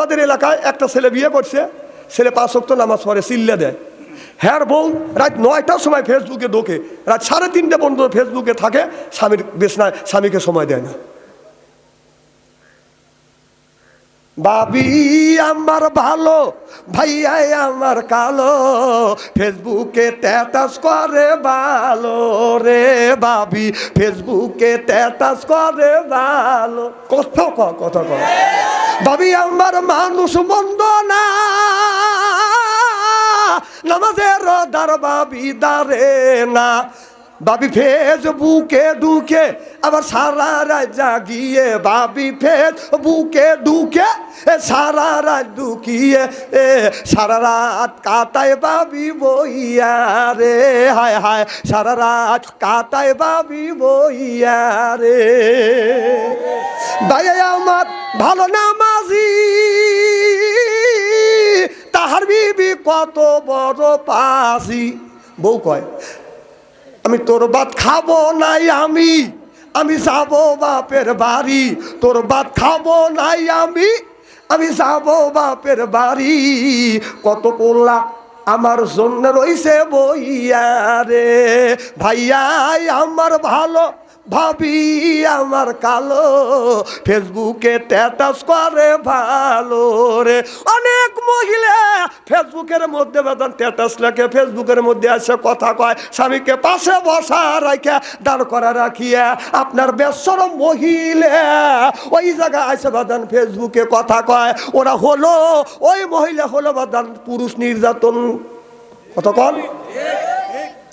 আমাদের এলাকায় একটা ছেলে বিয়ে করছে, ছেলে 5 ওয়াক্ত নামাজ পড়ে, চিল্লা দেয়। হ্যাঁ বউ রাত 9টার সময় ফেসবুকে ঢোকে, রাত 3:30 পর্যন্ত ফেসবুকে থাকে, স্বামীর বিছনায় স্বামীকে সময় দেয় না। ভাবি আমার ভালো, ভাইয়া আমার কালো, ফেসবুকে স্ট্যাটাস করে ভালো রে ভাবি, ফেসবুকে স্ট্যাটাস করে ভালো। কথা কথা কর ভাবি আমার মানুষ মন্দ না, নামাজের রোজার ভাবি দাঁড়ে না। ভাবি ফেসবুকে ঢুকে আবার সারা রাত জাগিয়ে, ভাবি ফেসবুকে ঢুকে সারা রাত ঢুকিয়ে সারা রাত কাটায় ভাবি বইয়া রে, হায় হায় সারা রাত কাটায় ভাবি বইয়া রে। ভাই আমার ভালো নামাজি, তাহার বিবি কত বড় পাজি। বউ কয় আমি তোর ভাত খাবো নাই, আমি যাবো বাপের বাড়ি, তোর ভাত খাবো নাই আমি যাবো বাপের বাড়ি। কত পোলা আমার জন্য রইছে বইয়া রে, ভাইয়া আমার ভালো, ভাবি আমার কালো, ফেসবুকে স্ট্যাটাস করে ভালো রে। অনেক মহিলা ফেসবুকের মধ্যে বেতন স্ট্যাটাস লেখে, ফেসবুকের মধ্যে এসে কথা কয়, স্বামীকে পাশে বসা রাখিয়া দাঁড় করা রাখিয়া আপনার বেশরম মহিলা ওই জায়গায় এসে বেতন ফেসবুকে কথা কয়। ওরা হলো ওই মহিলা হলো বেতন পুরুষ নির্যাতন। কত কন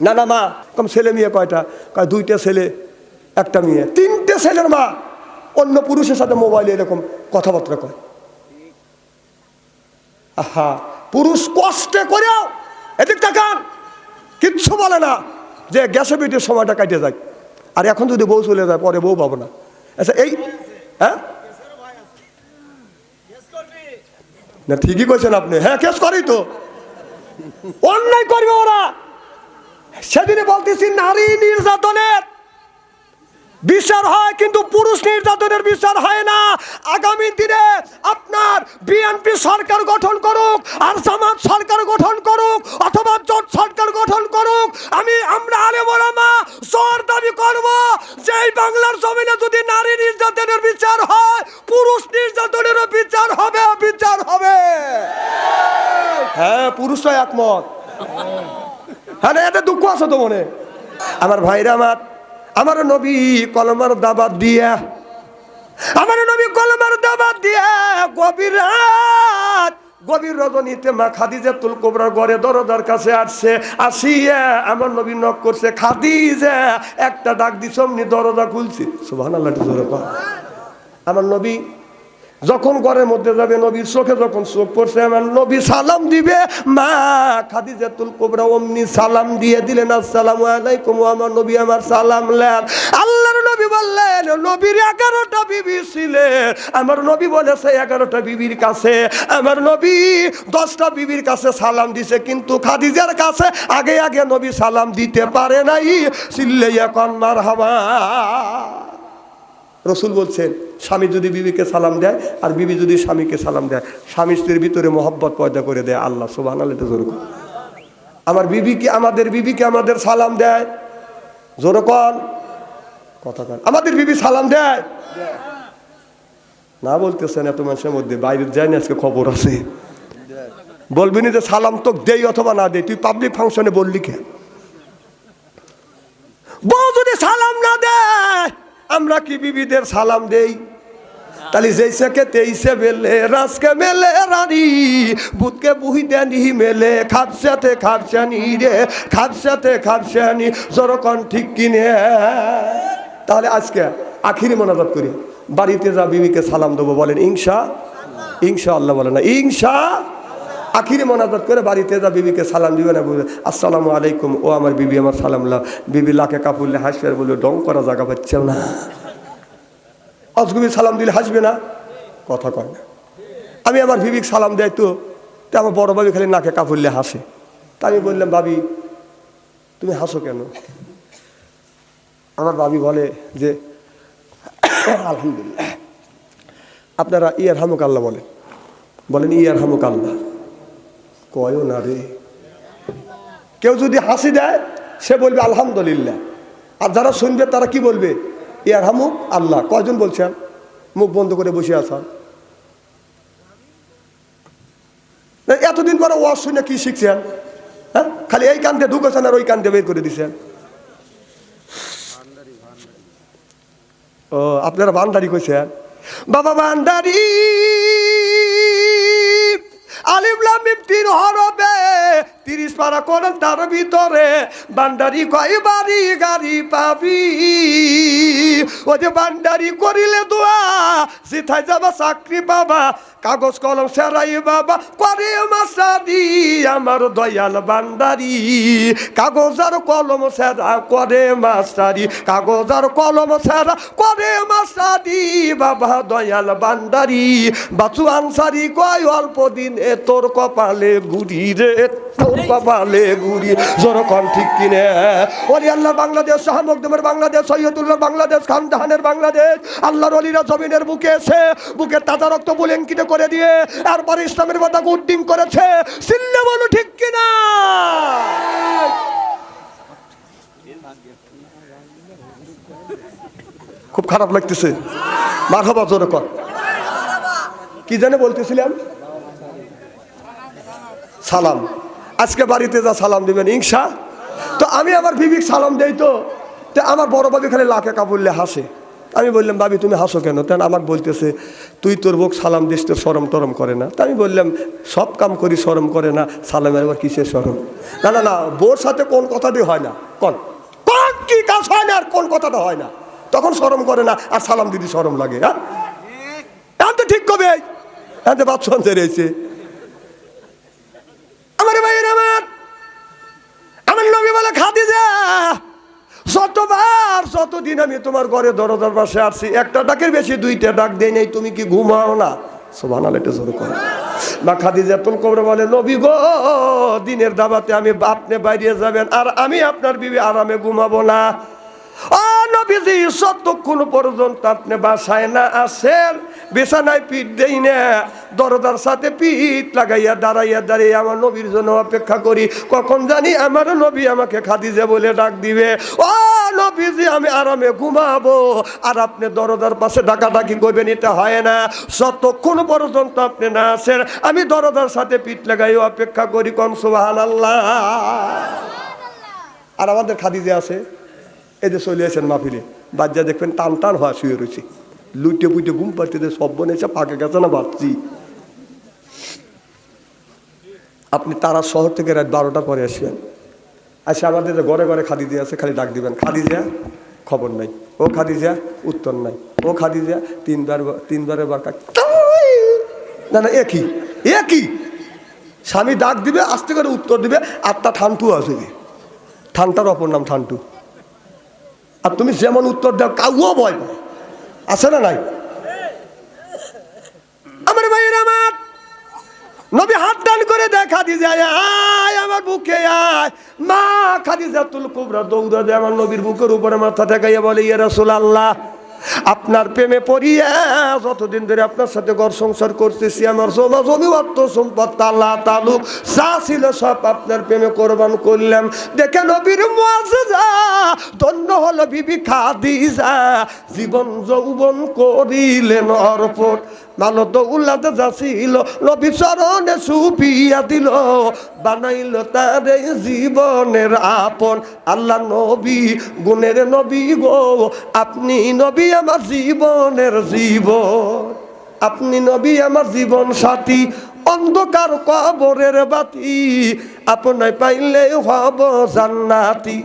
না না মা কম ছেলে মেয়ে কয়টা? কয় 2টা ছেলে 1টা মেয়ে। 3টে ছেলের মা অন্য পুরুষের সাথে মোবাইলে এরকম কথাবার্তা কয়। আহা, পুরুষ কষ্টে করেও এদিক তাকান কিচ্ছু বলে না, যে গ্যাসে পিঠের সময়টা কাটে যায়। আর এখন যদি বউ চলে যায় পরে বউ পাবো না। আচ্ছা এই হ্যাঁ না ঠিকই কইছেন আপনি, হ্যাঁ কেস করি তো, অন্যায় করবে ওরা। সেদিনে বলতেছি নারী নির্যাতনের বিচার হয়, কিন্তু পুরুষ নির্যাতনের বিচার হয় না। আগামী দিনে আপনার বিএনপি সরকার গঠন করুক, আর জামাত সরকার গঠন করুক, অথবা জোট সরকার গঠন করুক, আমরা আলেম ওলামা জোর দাবি করব যে এই বাংলার জমিনে যদি নারী নির্যাতনের বিচার হয়, পুরুষ নির্যাতনেরও বিচার হবে, বিচার হবে। হ্যাঁ পুরুষরা একমত। হ্যাঁ এতে দুঃখ আছে তো মনে। আমার ভাইরা আমার নবী কলমার দাবাত দিয়া, আমার নবী কলমার দাবাত দিয়া গভীর রজনীতে মা খাদিজাতুল কুবরার ঘরে দরজার কাছে আসিয়া আমার নবী নক করছে, খাদিজা একটা ডাক দিছ, অমনি দরজা খুলছি। সুবহানাল্লাহ। আমার নবী যখন ঘরের মধ্যে যাবে, নবীর চোখে যখন চোখ পড়ছে, আমার নবী সালাম দিবে, মা খাদিজাতুল কুবরা অমনি সালাম দিয়ে দিলেন, আসসালামু আলাইকুম। আমার নবী আমার সালাম নেন। আল্লাহর নবী বললেন, নবীর 11টা বিবি ছিলেন, আমার নবী বলেছে 11টা বিবির কাছে আমার নবী 10টা বিবির কাছে সালাম দিছে, কিন্তু খাদিজার কাছে আগে নবী সালাম দিতে পারে নাই। চিল্লাইয়া কন মারহাবা। রসুল বলছেন, স্বামী যদি বিবিকে সালাম দেয় আর বিবি যদি স্বামীকে সালাম দেয়, স্বামী স্ত্রীর ভিতরে মহব্বত পয়দা করে দেয় আল্লাহ। সুবহানাল্লাহ। আমার বিবিকে আমাদের সালাম দেয়, জোরে কন কথা কন, আমাদের বিবি সালাম দেয় না? বলতেছেন এত মানুষের মধ্যে, বাইরে যায় না, আজকে খবর আছে। বলবি না যে সালাম তো দেই অথবা না দেই, তুই পাবলিক ফাংশনে বললি কে? বউ যদি সালাম না দেয়, আমরা কি বিবিদের সালাম দেই? তাহলে যেইসে তেইসে মেলে, রাজকে মেলে রানী, বুধকে বুহি দেনি মেলে, খাপসাতে রে, খাপসানি জরকন ঠিক কিনে। তাহলে আজকে আখিরি মোনাজাত করি, বাড়িতে যা বিবিকে সালাম দেবো, বলেন ইনশাআল্লাহ বলেন না ইনশা। আখিরি মোনাজাত করে বাড়িতে যা বিবিকে সালাম দিবে না, বলবে আসসালামু আলাইকুম, ও আমার বিবি আমার সালাম লা। বিবি লাখে কাপুরলে হাসবে আর বলবে ডং করা জায়গা পাচ্ছেও না। অজগুবি সালাম দিলে হাসবে না, কথা কয় না। আমি আমার বিবিকে সালাম দেয় তো আমার বড় ভাবি খালি নাকে কাপুরলে হাসে। তা আমি বললাম, ভাবি তুমি হাসো কেন? আমার ভাবি বলে যে আলহামদুলিল্লাহ। আপনারা ইয়ারহামুক আল্লাহ বলেন। বলেন ইয়ারহামুক আল্লাহ, কয়ও না রে। কেউ যদি হাসি দেয় সে বলবে আলহামদুলিল্লাহ, আর যারা শুনবে তারা কি বলবে? ইয়ারহামুক আল্লাহ। কয়জন বলছেন? মুখ বন্ধ করে বসে আছেন। এতদিন পরে ওয়াজ শুনে কি শিখছেন? হ্যাঁ, খালি এই কান্দে ঢুকেছেন আর ওই কান্দে বের করে দিচ্ছেন। ও, আপনারা ভান্ডারি কইছেন? বাবা ভান্ডারি আলিফ লাম মিম 3 হরফে 30 পারা করেন, তার ভিতরে বান্ডারি কয় বাড়ি গাড়ি পাবি। ও যে বান্ডারি করিলে দোয়া, সিথায় যাবা চাকরি পাবা, কাগজ কলম সেরাই বাবা করে মাস্টারি। আমার দয়াল বান্ডারি কাগজ আর কলম সেরা করে মাস্টারি, কাগজ আর কলম সেরা করে মাস্টারি। বাবা দয়াল বান্ডারি বাচু আনসারি কয় অল্প দিনে তোর কপালে গুড়ি রে, তোর কপালে গুড়ি। জোরকন ঠিক কিনে? ওলি আল্লাহ বাংলাদেশ, শাহ মখদুমের বাংলাদেশ, সৈয়দুল্লাহ বাংলাদেশ, খান জাহানের বাংলাদেশ। আল্লাহর ওলিরা জমিনের বুকে এসে বুকের তাজা রক্ত বুলেঙ্কিত করে দিয়ে এরপর ইসলামের কথা উড্ডিং করেছে। চিল্লে বলো ঠিক কিনা? খুব খারাপ লাগতেছে। মারহাবা, জোরে কর। কি জানে বলতেছিলাম? সালাম। আজকে বাড়িতে যা সালাম দিবেন ইনশা। তো আমি আমার বিবিক সালাম দেই, তো আমার বড় ভাবি খালি লাখে কাবুললে হাসে। আমি বললাম ভাবি তুমি হাসো কেন? তেন আমাকে বলতেছে তুই তোর বউক সালাম দিস, তোর শরম টরম করে না? তা আমি বললাম সব কাম করি, শরম করে না, সালামের আবার কিসের শরম? না না না, বউর সাথে কোন কথা দিয়ে হয় না, কোন কোন কি কাজ হয় না, আর কোন কথাটা হয় না, তখন শরম করে না, আর সালাম দিদি শরম লাগে। হ্যাঁ, এখন তো ঠিক কবে এখন তো বাচ্চা রয়েছে। আমার ভাইয়ের আমার নবী বলে খাদিজা, যতদিন আমি তোমার ঘরে দরজার পাশে আসছি, একটা ডাকের বেশি 2টা ডাক দেই নাই, তুমি কি ঘুমাও না? সুবহানাল্লাহ, এটা জোরে করে। মা খাদিজাতুল কুবরা বলে নবী গো, দিনের দাওয়াতে আমি আপনি বাইরে যাবেন আর আমি আপনার বিবি আরামে ঘুমাবো না। ও নবীজি, যতক্ষণ পর্যন্ত আপনি বাসায় না আসেন, বিছানায় পিঠ দেই না, দরজার সাথে পিঠ লাগাইয়া দাঁড়াইয়া দাঁড়িয়ে আমার নবীর জন্য অপেক্ষা করি, কখন জানি আমার নবী আমাকে খাদিজা বলে ডাক দিবে। ও নবীজি, আমি আরামে ঘুমাবো আর আপনি দরজার পাশে ডাকাডাকি করবেন, এটা হয় না। যতক্ষণ পর্যন্ত আপনি না আসেন আমি দরজার সাথে পিঠ লাগাই অপেক্ষা করি। কোন সুবহানাল্লাহ। আর আমাদের খাদিজা আছে, এই যে চলে আসেন মাহফিলে, বাচ্চা দেখবেন টান টান হওয়া শুয়ে রয়েছে, লুটে পুটে ঘুম পাড়তে সব বনেছে, পাকে গেছে না ভাবছি। আপনি তারা শহর থেকে রাত 12টার পরে আসবেন, আচ্ছা আমাদের যে ঘরে ঘরে খাদিজা আছে, খালি ডাক দিবেন খাদিজা, খবর নাই। ও খাদিজা, উত্তর নাই। ও খাদিজা, তিনবারের বার না না, একই স্বামী ডাক দিবে, আস্তে করে উত্তর দিবে, আর তা ঠান্টু আছে, ঠান্টার অপর নাম ঠান্টু। আর তুমি যেমন উত্তর দাও কাউও ভয় পায়, আছে না নাই? আমার ভাইয়ের আমার নবী হাত টান করে দেয় খাদিজা, আয় আমার বুকে আয়। মা খাদিজাতুল কুবরা দৌড়া দেয় আমার নবীর বুকের উপরে মাথা ঠেকাইয়া বলে, ইয়া রাসূলুল্লাহ, আপনার প্রেমে পড়িয়া যতদিন ধরে আপনার সাথে ঘর সংসার করতেছি, আমার জমা জমি অর্থ সম্পদ তালা তালুক যা ছিল সব আপনার প্রেমে কোরবান করলাম। দেখে নবীর মুআজিজা, ধন্য হলো বিবি খাদিজা, জীবন যৌবন করিলেন অর্পণ, মানো দৌলাতে যাচ্ছিল নবী চরণে সুপিয়া দিল, বানাইল তার জীবনের আপন। আল্লাহ নবী গুণের নবী গো, আপনি নবী আমার জীবনের জীবন, আপনি নবী আমার জীবন সাথী, অন্ধকার কবরের বাতি, আপনায় পাইলে হব জান্নাতি।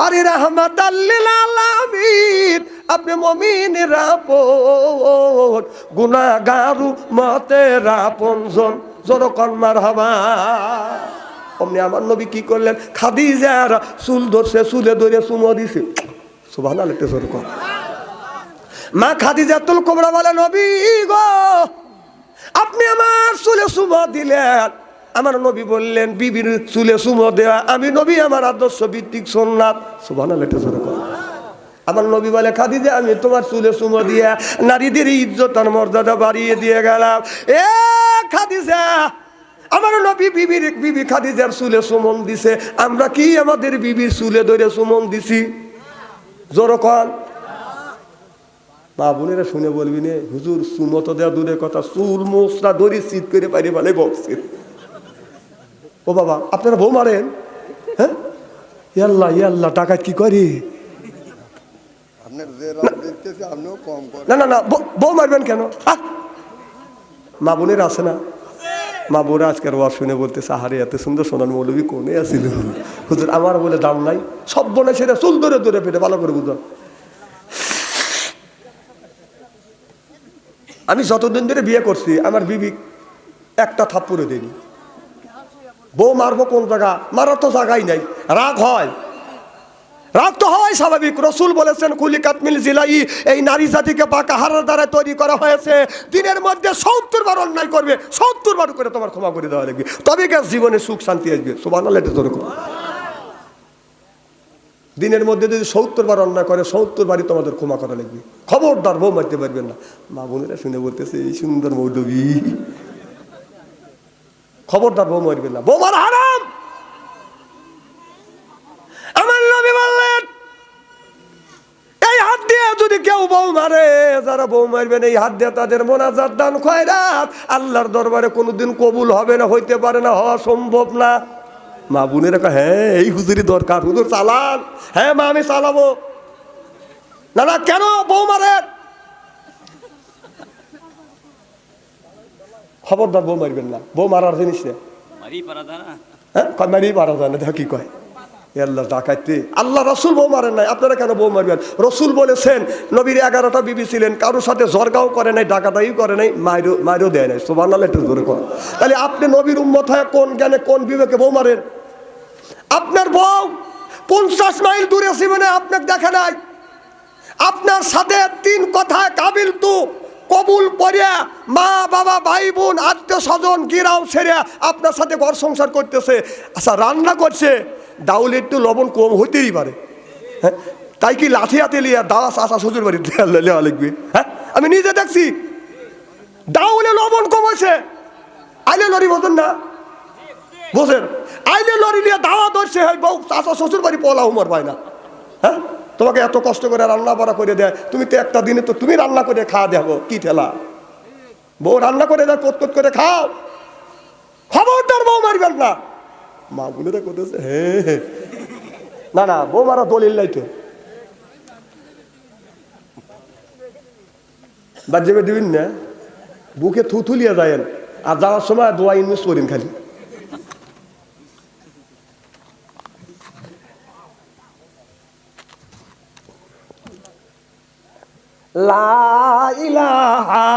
আরে রাহমাতাল লিল আলামিন, আপনি মুমিনের আপন, গুনাহগার উম্মতের আপনজন। জোরকন মারহাবা। অমনি আমার নবী কি করলেন, খাদিজার চুল ধরছে, চুলে ধরে চুমো দিছে। সুবহানাল্লাহ, একটু জোরকন। মা খাদিজাতুল কুবরা বলে, নবী গো, আপনি আমার চুলে চুমো দিলেন। আমার নবী বললেন, বিবির চুলে চুমো দেওয়া আমি নবী আমার আদর্শ ভিত্তিক সুন্নাত। সুবহানাল্লাহ, একটু জোরে কর। আমার নবী বলে খাদিজা আমি তোমার চুলে চুমো দিয়ে নারীদের ইজ্জত আর মর্যাদা বাড়িয়ে দিয়ে গেলাম। এ খাদিজা, আমার নবী বিবি খাদিজার চুলে চুমন দিছে, আমরা কি আমাদের বিবির চুলে ধরে চুমন দিছি? জোরে কোন। মা বোনেরা শুনে বলবি নে হুজুর চুমো তো দেওয়া দূরের কথা, চুল মোচটা ধরে চিৎ করে পারি মানে বকছে। ও বাবা আপনারা বউ মারেন? হ্যাঁ ইয়াল্লাহ ইয়াল্লাহ টাকা কি করি? না না না বউ মারবেন কেন? মা বোনের আছে না? মা বোরা আজকের ওয়াজ শুনে বলতেছে আহারে এত সুন্দর সোনার মৌলবী কোনে আসিল হুজুর, আমার বলে দাম নাই, সব বোনে সেটা চুল ধরে ধরে পেটে ভালো করে বুঝো। আমি যতদিন ধরে বিয়ে করছি আমার বিবি একটা থাপ্পড়ে দেয়নি। বউ মারবো কোন জায়গা? মারার তো জায়গাই নাই। রাগ হয়, রাগ তো হয় স্বাভাবিক। রসুল বলেছেন কুলিকাত মিল জিলাই, এই নারী জাতিকে পাকা হাড়ের দ্বারা তৈরি করা হয়েছে, দিনের মধ্যে ৭০ বার অন্যায় করবে, ৭০ বার করে তোমার ক্ষমা করে দেওয়া লাগবে, তবে গেছ জীবনে সুখ শান্তি আসবে। সুবহানাল্লাহ। এটা জোরে করো। দিনের মধ্যে যদি ৭০ বার অন্যায় করে ৭০ বারই তোমাদের ক্ষমা করা লাগবে। খবরদার বউ মারতে পারবেন না। মা বোনেরা শুনে বলতেছে এই সুন্দর মৌলবী, খবরদার বউ মারবেন না, বউ মারা হারাম। আমার নবী বললেন এই হাত দিয়ে যদি কেউ বউ মারে, যারা বউ মারবেন এই হাত দিয়ে তাদের মোনাজাত দান খয়রাত আল্লাহর দরবারে কোনোদিন কবুল হবে না, হইতে পারে না, হওয়া সম্ভব না। মা বোনেরা কয় হ্যাঁ এই হুজুরি দরকার, হুজুর চালান। হ্যাঁ মা আমি চালাবো। না না কেন বউ মারে? খবরদার বউ মারবেন না, বউ মারার জিনিস না। হ্যাঁ মারি পারা যায় না, দেখো কি কয় আল্লাহ ডাকাইতে। আল্লাহ রসুল বউ মারেন নাই, আপনারা কেন বউ মারবেন? রসুল বলেছেন নবীর 11টা বিবি ছিলেন, কারোর সাথে জরগাও করে নাই, ডাকাটাই করে নাই, মাইরও দেয় নাই। সুবহানাল্লাহ একটু জোরে কর। তাহলে আপনি নবীর উম্মত হয়ে কোন জ্ঞানে কোন বিবেকে বউ মারেন? আপনার বউ 50 মাইল দূরে জীবনে আপনাকে দেখে নাই, আপনার সাথে 3 কথায় কাবিল তু কবুল পড়িয়া মা বাবা ভাই বোন আত্মীয় স্বজন গিরাও ছেড়ে আপনার সাথে ঘর সংসার করতেছে। আচ্ছা রান্না করছে, ডাউল একটু লবণ কম হইতেই পারে, হ্যাঁ তাই কি লাঠি হাতে লিয়া দাওয়া চাষা শ্বশুর বাড়ি লেওয়া লিখবি? হ্যাঁ আমি নিজে দেখছি ডাউলে লবণ কম হয়েছে, আইলে লরি বোঝেন না, বোঝেন আইলে লরি লিয়া দাওয়া ধরছে, বউ চাষা শ্বশুর বাড়ি পোলা উমর পায় না। হ্যাঁ তোমাকে এত কষ্ট করে রান্না বাড়া করে দেয়, তুমি তো একটা দিনে তো তুমি রান্না করে খাওয়া দেবো, কি ঠেলা? বউ রান্না করে দেয়, কত করে খাও। খবরদার বউ মারবেন না। মা বোনেরা করতেছে হ্যাঁ না না বউ মারা দলিল নাই তো, বাজ্যে দিবেন না, বুকে থুথুলিয়া যায়েন আর যাওয়ার সময় দোয়া ইনভেস্ট করেন খালি। লা ইলাহা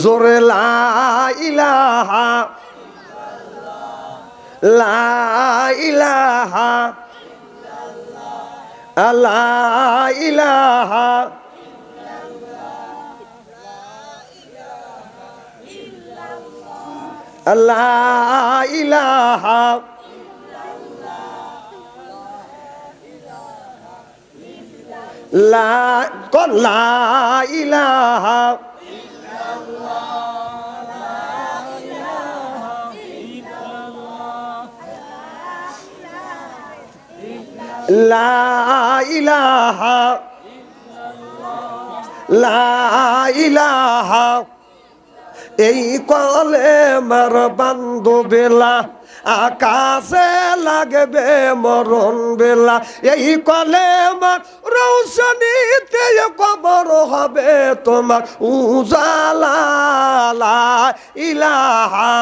জোরে লা ইলাহা লা ইলাহা লা ইলাহা লা ইলাহা লা কোন লা ইলাহা লা ইলাহা লা ইলাহা এই কলেমার বান্ধবেলা আকাশে লাগবে মরণ বেলা, এই কলেমার রৌশনীতে কবর হবে তোমার উজালা। লা ইলাহা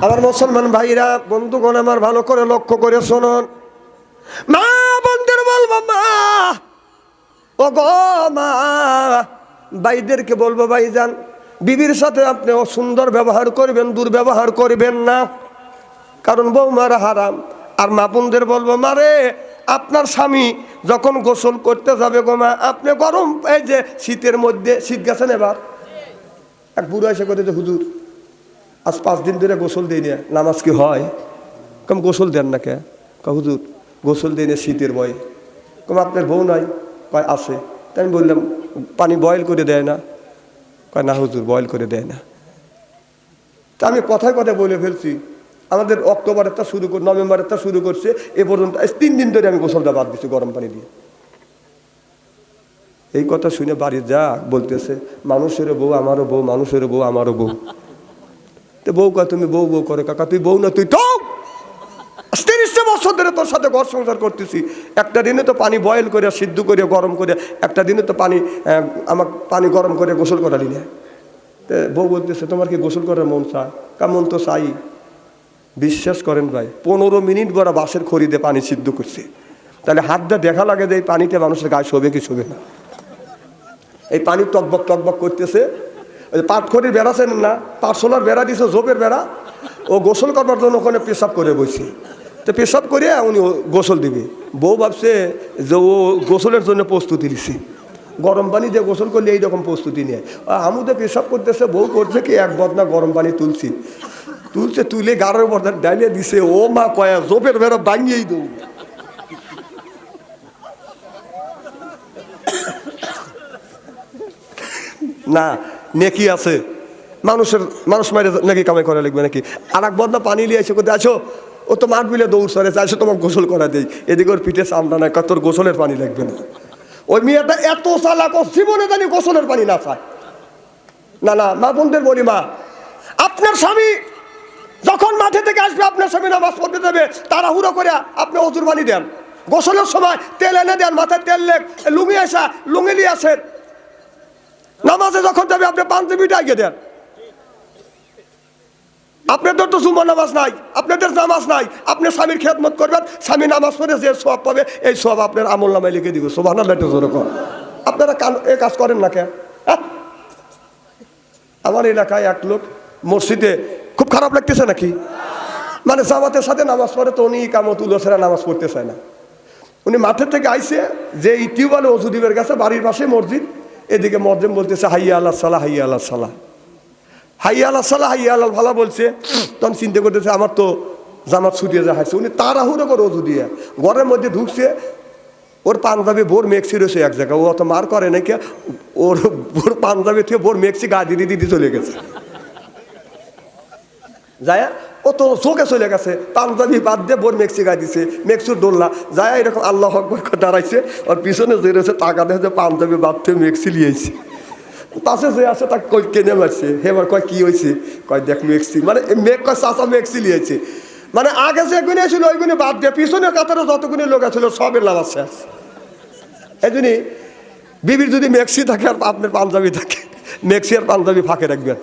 আমার মুসলমান ভাইরা বন্ধুগণ আমার ভালো করে লক্ষ্য করে শুনুন। মা বন্ধুর বলবো মা, ও গো মা, ভাইদেরকে বলবো ভাইজান বিবির সাথে আপনি সুন্দর ব্যবহার করবেন, দুর্ব্যবহার করবেন না, কারণ বউ মারা হারাম। আর মা বোনদের বলবো মারে আপনার স্বামী যখন গোসল করতে যাবে গো মা, আপনি গরম এই যে শীতের মধ্যে, শীত গেছেন এবার, এক বুড়ো এসে করে যে হুজুর আজ 5 দিন ধরে গোসল দিই না, নামাজ কি হয়? কম গোসল দেন না কে? হুজুর গোসল দিই না শীতের ভয়ে। কম আপনার বউ নাই? কয় আছে। তাই আমি বললাম পানি বয়েল করে দেয় না? কয় না হুজুর বয়েল করে দেয় না। তা আমি কথায় কথায় বলে ফেলছি, আমাদের অক্টোবরের তা শুরু করে নভেম্বরের তা শুরু করছে, এ পর্যন্ত 3 দিন ধরে আমি গোসলটা বাদ দিচ্ছি গরম পানি দিয়ে। এই কথা শুনে বাড়ি যা বলতেছে মানুষেরও বউ আমারও বউ, মানুষেরও বউ আমারও বউ। তো বউ কয় তুমি বউ বউ করে, কাকা তুই বউ না, তুই তো 30 বছর ধরে তোর সাথে ঘর সংসার করতেছি, একটা দিনে তো পানি বয়েল করে সিদ্ধ করে গরম করে, একটা দিনে তো পানি আমার পানি গরম করে গোসল করালি না। তো বউ বলতেছে তোমার কি গোসল করার মন চায়? কেমন তো চাই। বিশ্বাস করেন ভাই, 15 মিনিট বড় বাঁশের খড়িতে পানি সিদ্ধ করছে, তাহলে হাত দিয়ে দেখা লাগে যে এই পানিতে মানুষের গায়ে শোবে কি শোবে না। এই পানি টকবক টকবক করতেছে। ওই পাটখড়ির বেড়া চেনেন না, পাটশোলার বেড়া দিছে, জোপের বেড়া, ও গোসল করবার জন্য ওখানে পেশাব করে বসে। তো পেশাব করে উনি গোসল দিবে। বউ ভাবছে যে ও গোসলের জন্য প্রস্তুতি নিচ্ছে, গরম পানি দিয়ে গোসল করলে এইরকম প্রস্তুতি নেয়। আমুদে পেশাব করতেছে, বউ করছে কি এক বদনা গরম পানি তুলছে, তুলে গাড়ের উপর ডালিয়ে দিছে। ও মা কয়া জোপের বেড়া ভাঙিয়েই দৌ। না নেকি আছে, মানুষ মারে নাকি কামাই করা লাগবে নাকি? আর এক বদনা পানি নিয়ে এসে করতে আছো, ও তো মাঠ বিলে দৌড় সরে চাইছে তোমাকে গোসল করা দেই, এদিকে ওর পিঠে চামড়া নাই, তোর গোসলের পানি লাগবে না। ওই মেয়েটা এত চালাক, ও জীবনে জানি গোসলের পানি না চায়। না না মা বোনদের বলি, মা আপনার স্বামী যখন মাঠে থেকে আসবে, আপনার স্বামী নামাজ পড়তে দেবে, তাড়াহুড়ো করে আপনি অজুর পানি দেন, গোসলের সময় তেল এনে দেন, মাথায় তেল লেগ লুঙ্গি আসা লুঙ্গি নিয়ে আসেন, নামাজে যখন যাবে আপনি পাঞ্জাবিটা আগে দেন। আপনাদের তো জুমা নামাজ নাই, আপনাদের নামাজ নাই, আপনি স্বামীর খেদমত করবেন, স্বামী নামাজ পড়ে যে সওয়াব পাবে এই সওয়াব আপনার আমল নামায় লিখে দিব। সুবহানাল্লাহ জোরে কর। আপনারা এ কাজ করেন না কেন? আমার এলাকায় এক লোক মসজিদে, খুব খারাপ লাগতেছে নাকি, মানে জামাতের সাথে নামাজ পড়ে, তো উনি কামত উলসেরা নামাজ পড়তে চায় না। উনি মাঠের থেকে আইসে যে টিউবওয়েলে অজু দিবের কাছে, বাড়ির পাশে মসজিদ, এদিকে মসজিদ বলতেছে হাইয়া আল্লাহ সালাহ, হাইয়া আল্লাহ সালাহ, হাইয়া আল্লাহ সালাহ, হাইয়া আল্লাহ ভালা বলছে। তখন চিন্তা করতেছে আমার তো জামাত ছুটিয়ে যা হাইছে। উনি তাড়াহুড়ো করে অজু দিয়ে ঘরের মধ্যে ঢুকছে, ওর পাঞ্জাবি বোর মেক্সি রয়েছে এক জায়গায়, ও অত মার করে নাকি, ওর পাঞ্জাবি থেকে বোর মেক্সি গা দিদি দিদি চলে গেছে, যায় ও তো চোখে চলে গেছে, পাঞ্জাবি বাদ দিয়ে বোর মেক্সি গা দিছে, মেক্সুর ডোল্লা যায় এরকম আল্লাহ আকবার করে দাঁড়াইছে, ওর পিছনে যে রয়েছে টাকা দেখে পাঞ্জাবি বাদ থেকে মেক্সি লিয়েছে, পাশে যে আছে তাকে কই কেনে মারছে, হেবার কয় কি হয়েছে, কয় দেখ মেক্সি, মানে মেঘ কয় চাচা মেক্সি লিয়েছে, মানে আগে যে গুণে ছিল ওই গুণে বাদ দিয়ে পিছনের কাতারে যতগুলি লোক ছিল সবের নামাজ শেষ। এই জন্য বিবির যদি মেক্সি থাকে আর আপনার পাঞ্জাবি থাকে, মেক্সি আর পাঞ্জাবি ফাঁকে রাখবেন।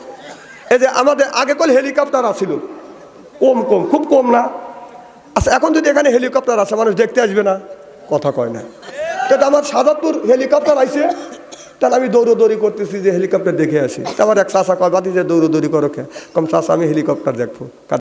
এই যে আমাদের আগে কল হেলিকপ্টার আসছিল, খুব কম না? আচ্ছা এখন যদি এখানে হেলিকপ্টার আছে, মানুষ দেখতে আসবে না? কথা কয় না। কিন্তু আমার সাদাতপুর হেলিকপ্টার আইছে, তাহলে আমি দৌড়োদৌড়ি করতেছি যে হেলিকপ্টার দেখে আসি। আমার এক চাচা কয় বাদি যে দৌড়োদৌড়ি করো কে? কম চাচা আমি হেলিকপ্টার দেখবো।